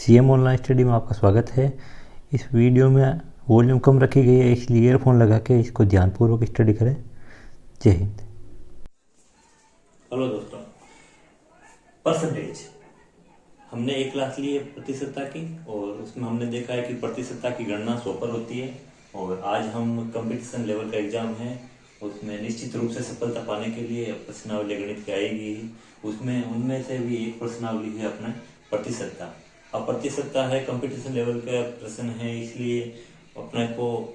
CM online study में आपका स्वागत है। इस वीडियो में वॉल्यूम कम रखी गई है, इसलिए ईयरफोन लगा के इसको ध्यानपूर्वक स्टडी करें। जय हिंद। हेलो दोस्तों, परसेंटेज हमने एक क्लास ली है प्रतिशतता की, और उसमें हमने देखा है कि प्रतिशतता की गणना 100 पर होती है। और आज हम कंपटीशन लेवल का एग्जाम है, उसमें निश्चित रूप से सफलता पाने के लिए प्रश्नावली गणित की आएगी। उसमें उनमें से भी एक प्रश्नावली है अपना प्रतिशतता। अब प्रतिशतता है कंपटीशन लेवल का प्रश्न है, इसलिए अपने को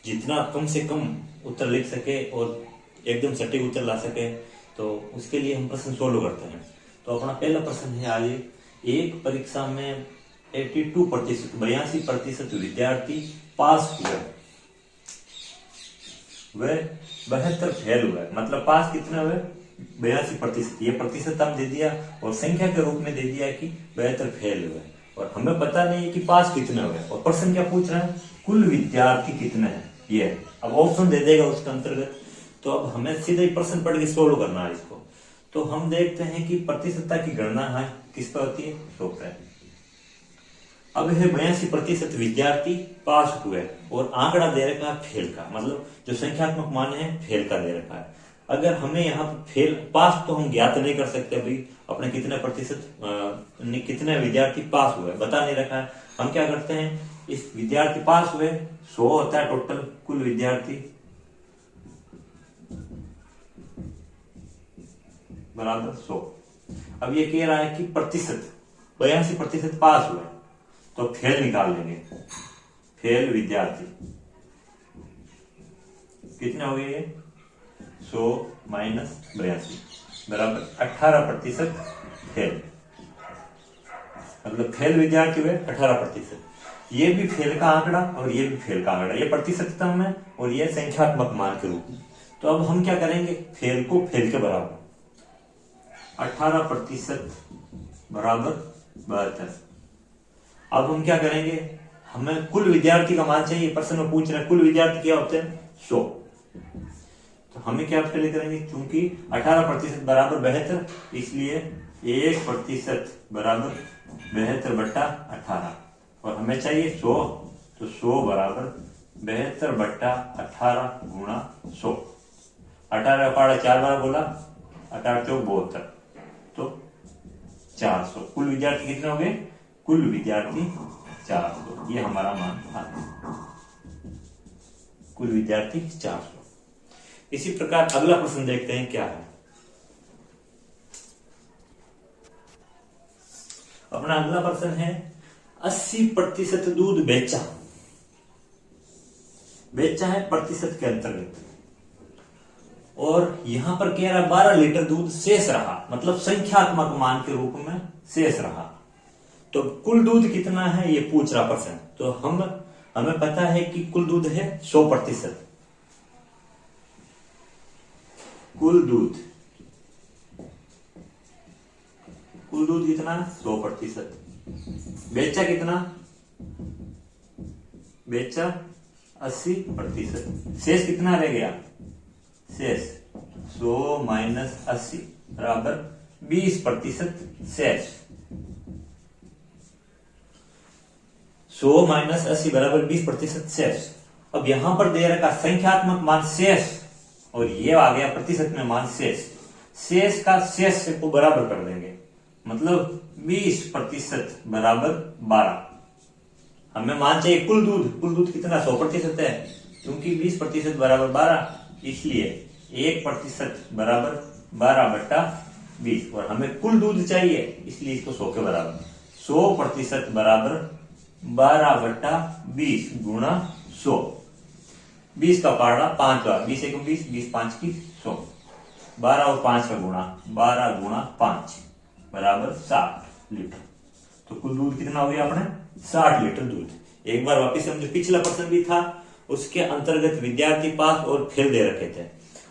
जितना कम से कम उत्तर लिख सके और एकदम सटीक उत्तर ला सके, तो उसके लिए हम प्रश्न सोल्व करते हैं। तो अपना पहला प्रश्न है आज, एक परीक्षा में 82% विद्यार्थी पास हुए, वह 72 फेल हुए। मतलब पास कितने हुए? 82%। ये प्रतिशत हम दे दिया और संख्या के रूप में दे दिया कि 72 फेल हुए, और हमें पता नहीं है कि पास कितने हुए। और प्रश्न क्या पूछ रहा है? कुल विद्यार्थी कितने हैं। ये अब ऑप्शन दे देगा उसके अंतर्गत। तो अब हमें सीधा ही प्रश्न पढ़ के सोल्व करना है इसको। तो हम देखते हैं कि प्रतिशतता की गणना है किस पर होती है? 100 पर। अब है 82% विद्यार्थी पास हुए, और आंकड़ा दे रखा है फेल का, मतलब जो संख्यात्मक मान है फेल का दे रखा है। अगर हमें यहाँ फेल पास तो हम ज्ञात नहीं कर सकते अभी अपने कितने प्रतिशत कितने विद्यार्थी पास हुए बता नहीं रखा है। हम क्या करते हैं, इस विद्यार्थी पास हुए 100 होता है टोटल कुल विद्यार्थी बराबर 100। अब ये कह रहा है कि प्रतिशत 82% पास हुए, तो फेल निकाल लेंगे। फेल विद्यार्थी कितने हो गए? 100 माइनस 82 बराबर 18% फेल। मतलब फेल विद्यार्थी हुए 18%। ये भी फेल का आंकड़ा और ये भी फेल का आंकड़ा, ये प्रतिशतता में और ये संख्यात्मक मान के रूप में। तो अब हम क्या करेंगे, फेल को फेल के बराबर 18% बराबर 72। अब हम क्या करेंगे, हमें कुल विद्यार्थी का मान चाहिए। प्रश्न में पूछ रहे हैं कुल विद्यार्थी क्या होते हैं? 100। तो हमें क्या पहले करेंगे, क्योंकि 18% बराबर 72, इसलिए 1% बराबर 72/18। और हमें चाहिए 100, तो 100 बराबर 72/18 गुणा 100। 18 का 4 बार बोला, 18 चौक 72, तो 400। कुल विद्यार्थी कितने हो गए? कुल विद्यार्थी 400। ये हमारा मान था, कुल विद्यार्थी 400। इसी प्रकार अगला प्रश्न देखते हैं क्या है। अपना अगला प्रश्न है, 80% दूध बेचा है प्रतिशत के अंतर्गत, और यहां पर कह रहा है 12 लीटर दूध शेष रहा, मतलब संख्यात्मक मान के रूप में शेष रहा। तो कुल दूध कितना है ये पूछ रहा प्रश्न। तो हमें पता है कि कुल दूध है 100%। कुल दूध कितना? 100%। बेचा कितना? बेचा 80%। शेष कितना रह गया? शेष 100 माइनस 80 बराबर 20% शेष। 100 माइनस 80 बराबर 20% शेष। अब यहां पर दे रखा संख्यात्मक मान शेष, और ये आ गया प्रतिशत में मान शेष। शेष का शेष से को बराबर कर देंगे, मतलब 20% बराबर 12। हमें मान चाहिए कुल दूध कितना? 100% है, क्योंकि 20% बराबर 12, इसलिए 1% बराबर 12/20। और हमें कुल दूध चाहिए, इसलिए इसको 100 के बराबर 100% बराबर 12/20 गुणा 100। 20 का पारा 5 बार, 20 1 20, 20 5 की 100। 12 और 5 का गुणा, 12 गुणा 5 बराबर 60 लीटर। तो कुल दूध कितना हो गया अपने? 60 लीटर दूध। एक बार वापिस हम जो पिछला प्रश्न भी था उसके अंतर्गत विद्यार्थी पास और फेल दे रखे थे,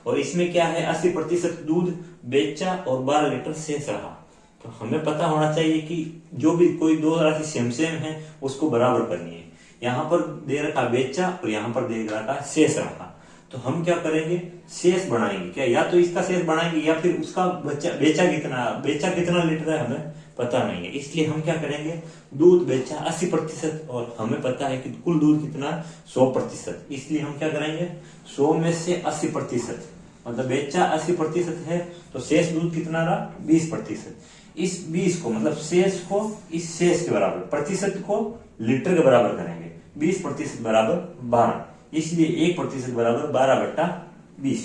और इसमें क्या है, 80% दूध बेचा और 12 लीटर शेष रहा। तो हमें पता होना चाहिए कि जो भी कोई दो राशि सेम है उसको बराबर करनी है। यहाँ पर दे रखा बेचा और यहाँ पर दे रखा शेष रखा। तो हम क्या करेंगे, शेष बढ़ाएंगे क्या, या तो इसका शेष बढ़ाएंगे या फिर उसका बेचा कितना लीटर है हमें पता नहीं है, इसलिए हम क्या करेंगे, दूध बेचा 80% और हमें पता है कि कुल दूध कितना 100%, इसलिए हम क्या करेंगे 100 में से 80%, मतलब बेचा 80% है तो शेष दूध कितना रहा 20%। इस 20 को मतलब शेष को इस शेष के बराबर, प्रतिशत को लीटर के बराबर करेंगे, 20% बराबर 12, इसलिए 1% बराबर 12/20,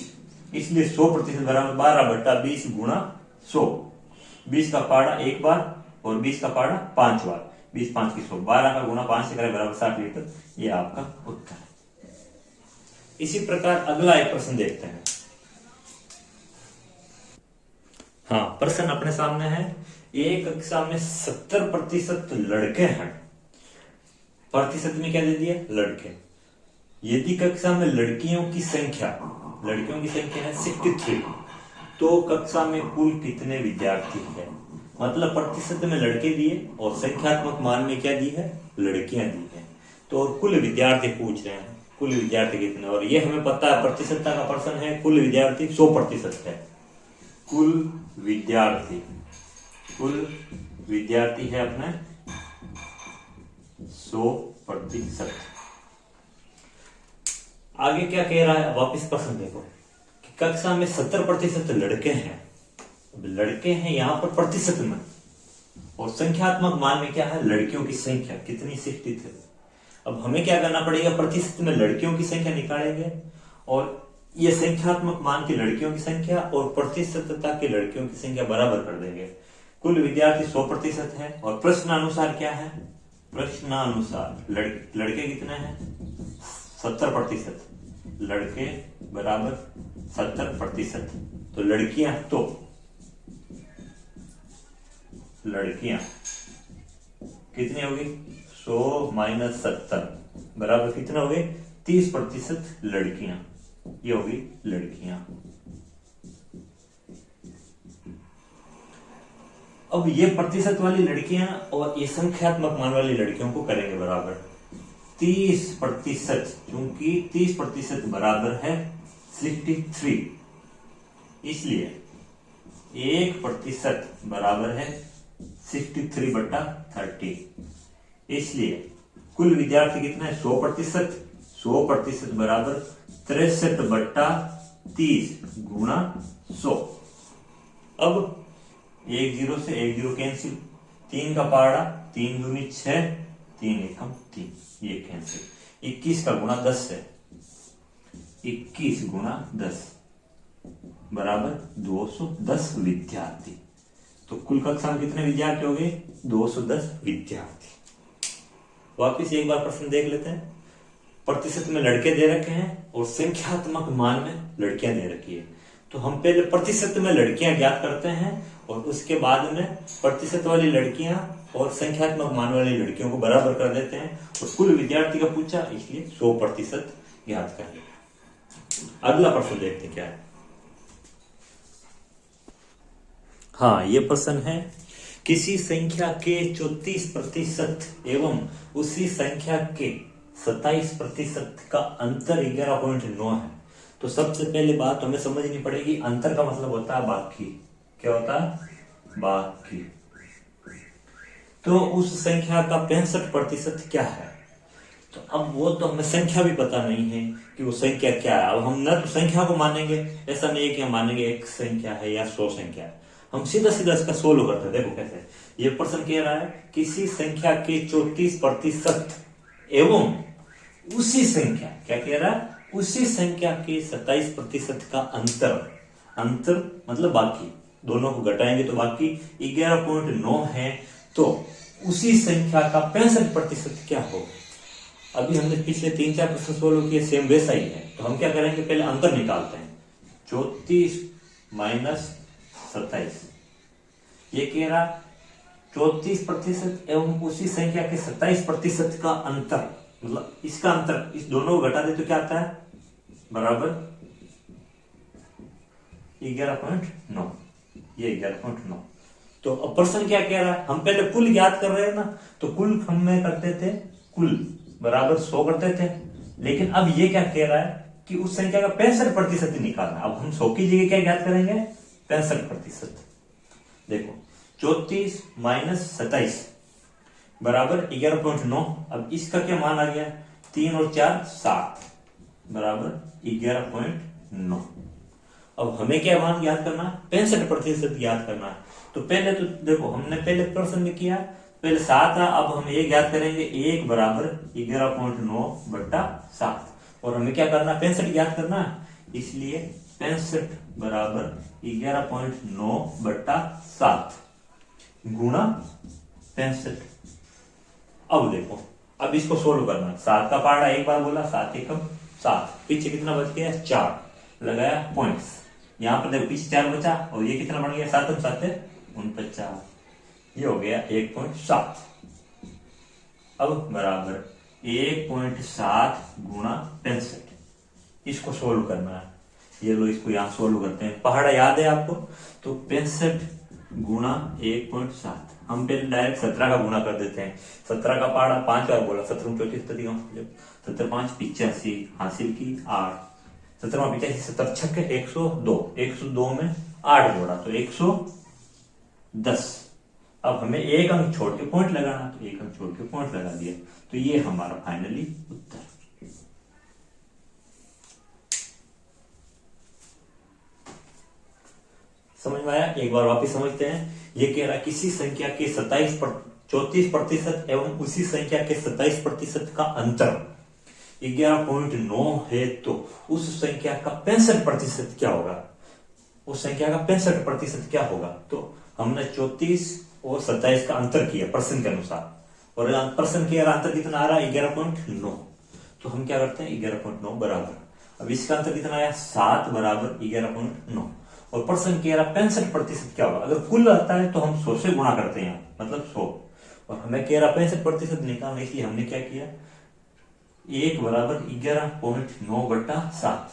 इसलिए 100% बराबर 12/20 गुणा 100। 20 का पाड़ा 1 बार और 20 का पाड़ा 5 बार, 20 5 की 100, 12 का गुणा 5 से करें बराबर 60 लीटर, ये आपका उत्तर है। इसी प्रकार अगला एक प्रश्न देखते हैं। हाँ, प्रश्न अपने सामने है, एक कक्षा में 70% लड़के हैं, प्रतिशत में क्या दे दिया लड़के, यदि कक्षा में लड़कियों की संख्या है 63, तो कक्षा में कुल कितने विद्यार्थी है, मतलब प्रतिशत में लड़के दिए और संख्यात्मक मान में क्या दी है लड़कियां दी है, तो और कुल विद्यार्थी पूछ रहे हैं, कुल विद्यार्थी कितने, और ये हमें पता है प्रतिशतता का प्रश्न है, कुल विद्यार्थी 100% है, कुल विद्यार्थी है अपने 100%। आगे क्या कह रहा है, वापिस प्रश्न देखो कि कक्षा में 70% लड़के हैं, लड़के हैं यहां पर प्रतिशत में, और संख्यात्मक मान में क्या है लड़कियों की संख्या कितनी 63। अब हमें क्या करना पड़ेगा, प्रतिशत में लड़कियों की संख्या निकालेंगे और ये संख्यात्मक मान की लड़कियों की संख्या और प्रतिशतता की लड़कियों की संख्या बराबर कर देंगे। कुल विद्यार्थी 100% है और प्रश्नानुसार क्या है, प्रश्नानुसार लड़के कितने हैं 70%, लड़के बराबर 70%, तो लड़कियां कितनी होगी 100 - 70 बराबर कितना हो गए 30% लड़कियां, ये होगी लड़कियां। अब ये प्रतिशत वाली लड़कियां और ये संख्यात्मक मान वाली लड़कियों को करेंगे बराबर 30%, क्योंकि 30% बराबर है 63, इसलिए 1% बराबर है 63/30, इसलिए कुल विद्यार्थी कितना है 100% बराबर 63/30 गुणा 100। अब 1 0 से 1 0 कैंसिल, 3 का पहाड़ा 3 दूनी 6, 3 एकम 3, ये कैंसिल, 21 का गुणा 10 है, 21 गुणा 10 बराबर 210 विद्यार्थी, तो कुल कक्षा में कितने विद्यार्थी हो गए 210 विद्यार्थी। वापिस एक बार प्रश्न देख लेते हैं, प्रतिशत में लड़के दे रखे हैं और संख्यात्मक मान में लड़कियां दे रखी है, तो हम पहले प्रतिशत में लड़कियां ज्ञात करते हैं और उसके बाद में प्रतिशत वाली लड़कियां और संख्यात्मक मान वाली लड़कियों को बराबर कर देते हैं, और कुल विद्यार्थी का पूछा इसलिए 100% ज्ञात कर लेते। अगला प्रश्न देखते क्या है। हाँ, ये प्रश्न है, किसी संख्या के 34% एवं उसी संख्या के 27% का अंतर 11.9 है, तो सबसे पहले बात हमें समझनी पड़ेगी, अंतर का मतलब होता है बाकी, क्या होता है बाकी, तो उस संख्या का 65% क्या है, तो अब वो तो हमें संख्या भी पता नहीं है कि वो संख्या क्या है। अब हम न तो संख्या को मानेंगे, ऐसा नहीं है कि हम मानेंगे एक संख्या है या 100 संख्या है, हम सीधा इसका सोल्व करते हैं। देखो कैसे, ये प्रश्न कह रहा है किसी संख्या के 34% एवं उसी संख्या, क्या कह रहा है, उसी संख्या के 27% का अंतर मतलब बाकी, दोनों को घटाएंगे तो बाकी 11.9 है, तो उसी संख्या का 65% क्या हो। अभी हमने पिछले 3-4 प्रश्न सोल्व किए, सेम वैसा ही है, तो हम क्या करेंगे, पहले अंतर निकालते हैं, 34 - 27, ये कह रहा 34% एवं उसी संख्या के 27% का अंतर, मतलब इसका अंतर, इस दोनों को घटा दे तो क्या आता है बराबर 11.9, ये 11.9। तो अब प्रश्न क्या कह रहा है, हम पहले कुल ज्ञात कर रहे हैं ना, तो कुल हम में करते थे कुल बराबर 100 करते थे, लेकिन अब ये क्या कह रहा है कि उस संख्या का 65% निकालना। अब हम 100 की जगह क्या ज्ञात करेंगे 65%। देखो 34 माइनस 27 बराबर 11.9। अब इसका क्या मान आ गया, 3 और 4 7 बराबर 11.9। अब हमें क्या मान याद करना है, 65% याद करना है। तो पहले तो देखो हमने पहले प्रश्न में किया, पहले 7 था, अब हम एक याद करेंगे, 1 बराबर 11.9 बट्टा 7। और हमें क्या करना, 65 याद करना है, इसलिए 65 बराबर 11.9 बट्टा 7 गुणा 65। अब देखो, अब इसको सोल्व करना है। 7 का पहाड़ा एक बार बोला, 7 एकम 7, पीछे कितना बच गया 4, लगाया पॉइंट्स। यहाँ पर देखो पीछे 4 बचा, और ये कितना बन गया 7 और 7 49, ये हो गया 1.7। अब बराबर 1.7 गुणा 65, इसको सोल्व करना है। ये लो इसको यहाँ सोल्व करते हैं, पहाड़ा याद है आपको, तो 65 गुणा 1.7, हम पहले डायरेक्ट 17 का गुणा कर देते हैं। 17 का पहाड़ा 5 बार बोला, 17 34 17 5 85 हासिल की 8, 17 85 17 छक्के 102, 102 में 8 जोड़ा तो 110। अब हमें एक अंक छोड़ के पॉइंट लगाना, तो एक अंक छोड़ के पॉइंट लगा दिया, तो ये हमारा फाइनली उत्तर। समझ में आया? एक बार वापस समझते हैं। ये कह रहा है किसी संख्या के 34% एवं उसी संख्या के 27% का अंतर 11.9 है, तो उस संख्या का 65% क्या होगा, उस संख्या का 65% क्या होगा। तो हमने 34 और 27 का अंतर किया प्रश्न के अनुसार, और प्रश्न के अंतर कितना आ रहा है 11.9, तो हम क्या करते हैं 11.9 बराबर, अब इसका अंतर कितना आया 7 बराबर 11.9, और प्रश्न कह रहा 65% क्या होगा। अगर कुल आता है तो हम 100 से गुणा करते हैं, मतलब 100, और हमें कह रहा 65% निकालना, इसलिए हमने क्या किया 1 बराबर 11.9 बट्टा 7,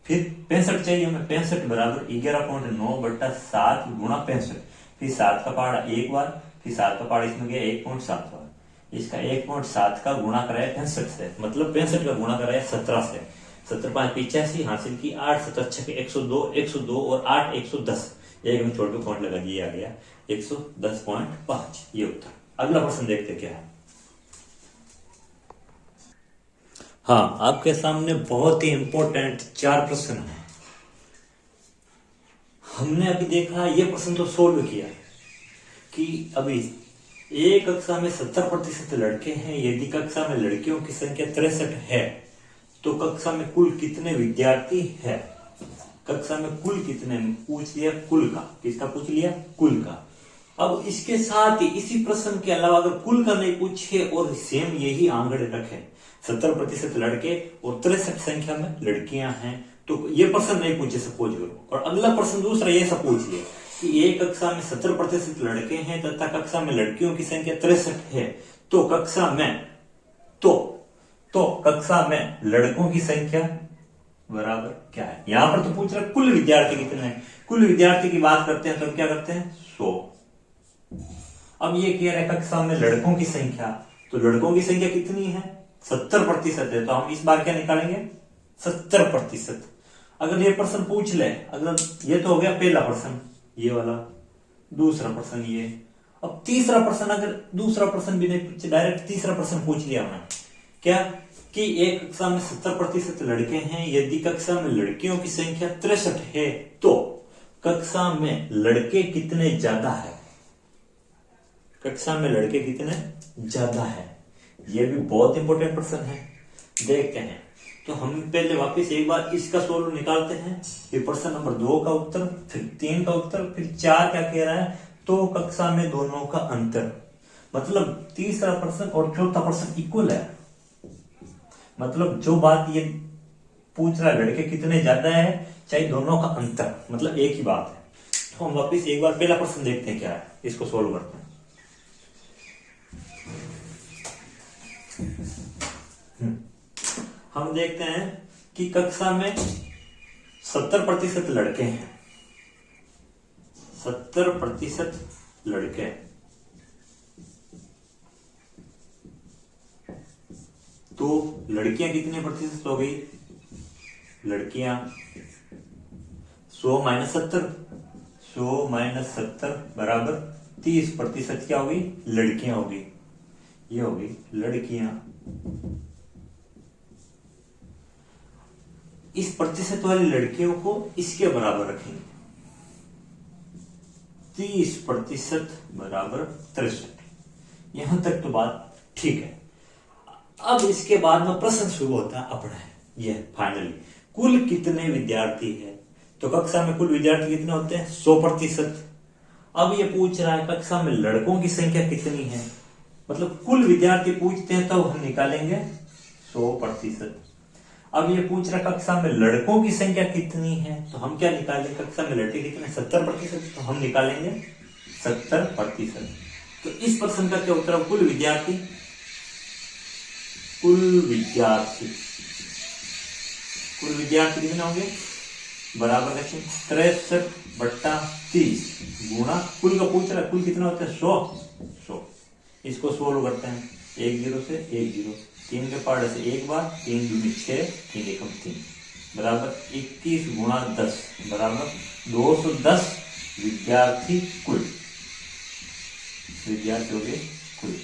फिर 65 चाहिए हमें, 65 बराबर 11.9 बट्टा 7 गुणा 65, फिर 7 का पहाड़ा एक बार, फिर 7 का पहाड़ा इसमें गया 1.7 बार, इसका 1.7 का गुणा कराया 65 से, मतलब 65 का गुणा कराया 17 से, 17 5 85 हासिल की 8, 17 6 102, 102 और 8 110, एक में छोड़ के पॉइंट लगा दिया, आ गया 110.5, ये उत्तर। अगला प्रश्न देखते क्या है। हाँ, आपके सामने बहुत ही इंपॉर्टेंट 4 प्रश्न है। हमने अभी देखा ये प्रश्न तो सोल्व किया कि अभी एक कक्षा में 70% लड़के हैं, यदि कक्षा में लड़कियों की संख्या 63 है, तो कक्षा में कुल कितने विद्यार्थी है। कक्षा में कुल कितने पूछ लिया, कुल का, किसका पूछ लिया, कुल का। अब इसके साथ ही इसी प्रश्न के अलावा अगर कुल का नहीं पूछे और सेम यही आंकड़े रखे, 70% लड़के और 63 संख्या में लड़कियां हैं, तो ये प्रश्न नहीं पूछे सपोज करो। और अगला प्रश्न दूसरा ये सपोज लिया कि एक कक्षा में 70% लड़के हैं तथा कक्षा में लड़कियों की संख्या 63 है, तो कक्षा में कक्षा में लड़कों की संख्या बराबर क्या है। यहां पर तो पूछ रहा है कुल विद्यार्थी कितने हैं, कुल विद्यार्थी की बात करते हैं तो हम क्या करते हैं 100। अब ये कह रहे कक्षा में लड़कों की संख्या, तो लड़कों की संख्या कितनी है 70% है, तो हम इस बार क्या निकालेंगे 70%। अगर ये प्रश्न पूछ ले, अगर ये तो हो गया पहला प्रश्न ये वाला, दूसरा प्रश्न ये, अब तीसरा प्रश्न, अगर दूसरा प्रश्न भी नहीं पूछे डायरेक्ट तीसरा प्रश्न पूछ लिया हमने क्या कि एक कक्षा में 70% लड़के हैं, यदि कक्षा में लड़कियों की संख्या 63 है, तो कक्षा में लड़के कितने ज्यादा है, कक्षा में लड़के कितने ज्यादा है। यह भी बहुत इंपॉर्टेंट प्रश्न है, देखते हैं। तो हम पहले वापस एक बार इसका सोल्व निकालते हैं, फिर प्रश्न नंबर 2 का उत्तर, फिर 3 का उत्तर, फिर 4 क्या कह रहा है, तो कक्षा में दोनों का अंतर, मतलब तीसरा प्रश्न और चौथा प्रश्न इक्वल है, मतलब जो बात ये पूछ रहा है लड़के कितने ज्यादा है चाहे दोनों का अंतर, मतलब एक ही बात है। तो हम वापस एक बार पहला प्रश्न देखते हैं क्या है, इसको सोल्व करते हैं। हम देखते हैं कि कक्षा में 70% लड़के हैं, 70% लड़के, तो लड़कियां कितने प्रतिशत हो गई, लड़कियां 100 - 70, 100 - 70 बराबर 30% क्या होगी, लड़कियां होगी। ये होगी लड़कियां। इस प्रतिशत वाली लड़कियों को इसके बराबर रखेंगे, 30% बराबर 63। यहां तक तो बात ठीक है। अब इसके बाद में प्रश्न शुरू होता है अपना है, यह फाइनली कुल कितने विद्यार्थी है। तो कक्षा में कुल विद्यार्थी कितने होते हैं, 100%। अब ये पूछ रहा है कक्षा में लड़कों की संख्या कितनी है, मतलब कुल विद्यार्थी पूछते हैं तो हम निकालेंगे 100%। अब ये पूछ रहा कक्षा में लड़कों की संख्या कितनी है, तो हम क्या निकालेंगे, कक्षा में लड़के कितने, 70%, तो हम निकालेंगे 70%। तो इस प्रश्न का क्या उत्तर है, कुल विद्यार्थी कितने होंगे, बराबर रखें 63/30 गुणा कुल का पूछ रहा है, कुल कितना होता है 100। इसको सोल्व करते हैं, 1 0 से 1 0, 3 के पार्ट से एक बार, 3 दूनी 6, 3 एकम 3 बराबर 21 गुणा 10 बराबर 210 विद्यार्थी कुल, विद्यार्थी हो गए कुल।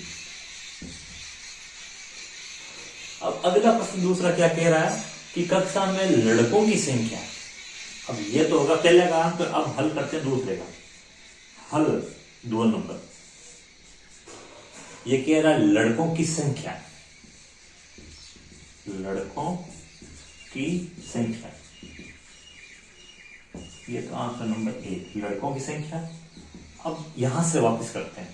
अब अगला प्रश्न दूसरा क्या कह रहा है कि कक्षा में लड़कों की संख्या। अब ये तो होगा पहले का आंसर, अब हल करते हैं दूसरे का हल, 2 नंबर। ये कह रहा है लड़कों की संख्या, लड़कों की संख्या। ये तो आंसर नंबर 1, लड़कों की संख्या। अब यहां से वापस करते हैं,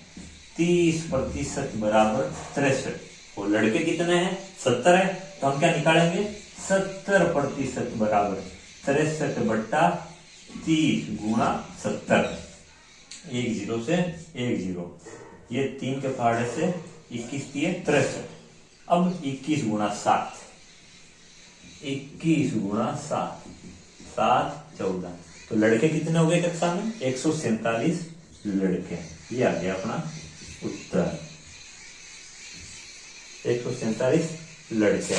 30% बराबर 63, और लड़के कितने हैं 70 है, तो हम क्या निकालेंगे 70% बराबर 63/30 गुणा 70, 1 0 से 1 0, ये 3 के फाड़े से 21 दिए 63। अब 21 गुणा 7, 21 गुणा 7, 7 14, तो लड़के कितने हो गए कक्षा में 147 लड़के। ये आ गया अपना उत्तर, 147 लड़के।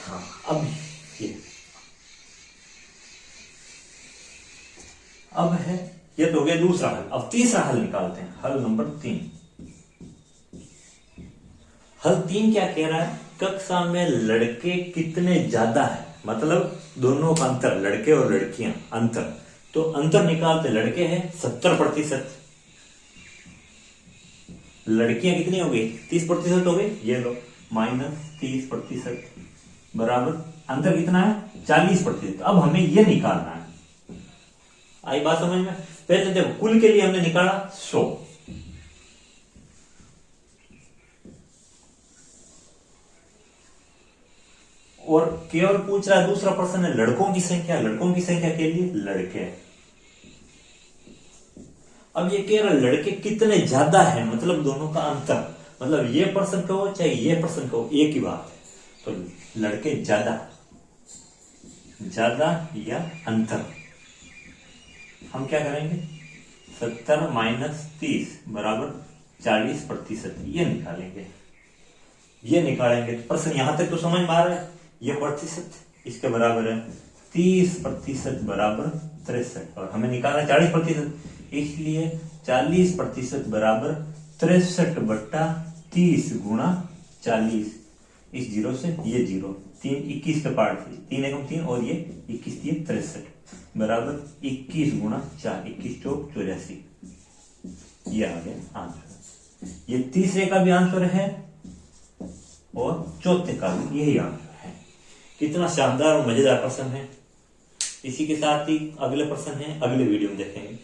हाँ, अब ये तो हो गया दूसरा हल। अब तीसरा हल निकालते हैं, हल नंबर 3। हल 3 क्या कह रहा है, कक्षा में लड़के कितने ज्यादा है, मतलब दोनों का अंतर, लड़के और लड़कियां अंतर, तो अंतर निकालते, लड़के हैं 70%, लड़कियां कितनी हो गई 30% हो गई, ये लो -30% बराबर अंतर कितना है 40%। अब हमें ये निकालना है, आई बात समझ में। पहले देखो कुल के लिए हमने निकाला 100, और केवल पूछ रहा है दूसरा प्रश्न है लड़कों की संख्या, लड़कों की संख्या के लिए लड़के। अब ये कह रहा है लड़के कितने ज्यादा है, मतलब दोनों का अंतर, मतलब ये पर्सन कहो चाहे ये पर्सन कहो एक ही बात है, तो लड़के ज्यादा या अंतर। हम क्या करेंगे 70 - 30 बराबर 40%, ये निकालेंगे। तो प्रश्न यहां तक तो समझ में आ रहा है, ये प्रतिशत इसके बराबर है 30% बराबर 63, और हमें निकालना 40%, इसलिए 40% बराबर 63/30 गुणा 40, इस 0 से ये 0, 3 21 के पार्ट से 3 एकम 3, और ये 21 3 63 बराबर 21 गुणा 4, 21 चौक 84, ये आ गया आंसर। ये तीसरे का भी आंसर है और चौथे का भी यही आंसर है। कितना शानदार और मजेदार प्रश्न है। इसी के साथ ही अगले प्रश्न है, अगले वीडियो में देखेंगे।